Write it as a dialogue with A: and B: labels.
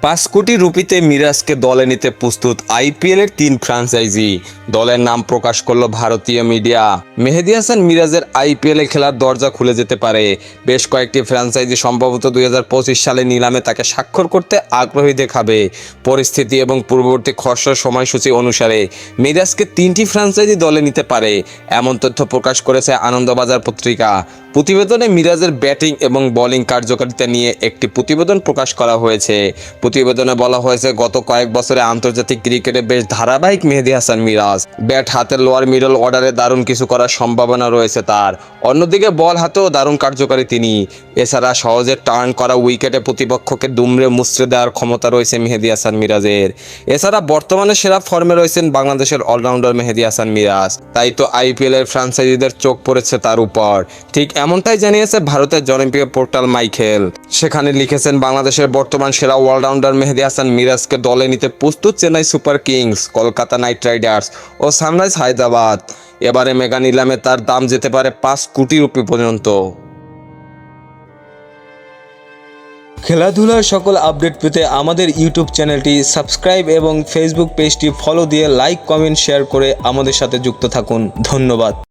A: 5 কোটি রুপিতে মিরাজকে দলে নিতে প্রস্তুত আইপিএলের 3 ফ্র্যাঞ্চাইজি। দলের নাম প্রকাশ করল ভারতীয় মিডিয়া। মেহেদী হাসান মিরাজের আইপিএলে খেলার দরজা খুলে যেতে পারে। বেশ কয়েকটি ফ্র্যাঞ্চাইজি সম্ভবত 2025 সালে নিলামে তাকে স্বাক্ষর করতে আগ্রহী দেখাবে। পরিস্থিতি এবং পূর্ববর্তী খসড়া সময়সূচি অনুসারে মিরাজকে 3টি ফ্র্যাঞ্চাইজি দলে নিতে পারে, এমন তথ্য প্রকাশ করেছে আনন্দবাজার পত্রিকা। প্রতিবেদনে মিরাজের ব্যাটিং এবং বোলিং কার্যকারিতা নিয়ে একটি প্রতিবেদন প্রকাশ করা হয়েছে। প্রতিবেদনে বলা হয়েছে, গত কয়েক বছরে আন্তর্জাতিক ক্রিকেটে বেশ ধারাবাহিক মেহেদী হাসান মিরাজ। ব্যাট হাতে লোয়ার মিডল অর্ডারে দারুণ কিছু করার সম্ভাবনা রয়েছে তার। অন্যদিকে বল হাতেও দারুণ কার্যকারী তিনি। এছাড়া সহজে টার্ন করা উইকেটে প্রতিপক্ষকে দুমড়ে মুচড়ে দেওয়ার ক্ষমতা রয়েছে মেহেদী হাসান মিরাজের। এছাড়া বর্তমানে সেরা ফর্মে রয়েছেন বাংলাদেশের অলরাউন্ডার মেহেদী হাসান মিরাজ। তাই তো আইপিএলের ফ্র্যাঞ্চাইজিদের চোখ পড়েছে তার উপর। ঠিক এমনটাই জানিয়েছে ভারতের জনপ্রিয় পোর্টাল মাইখেল। সেখানে লিখেছেন, বাংলাদেশের বর্তমান সেরা অলরাউন্ডার মেহেদী হাসান মিরাজকে দলে নিতে প্রস্তুত Chennai Super Kings, Kolkata Knight Riders ও সানরাইজ হায়দ্রাবাদ। এবারে মেগা নিলামে তার দাম যেতে পারে 5 কোটি রুপি পর্যন্ত। খেলাধুলার সকল আপডেট পেতে আমাদের ইউটিউব চ্যানেলটি সাবস্ক্রাইব এবং ফেসবুক পেজটি ফলো দিয়ে লাইক, কমেন্ট, শেয়ার করে আমাদের সাথে যুক্ত থাকুন। ধন্যবাদ।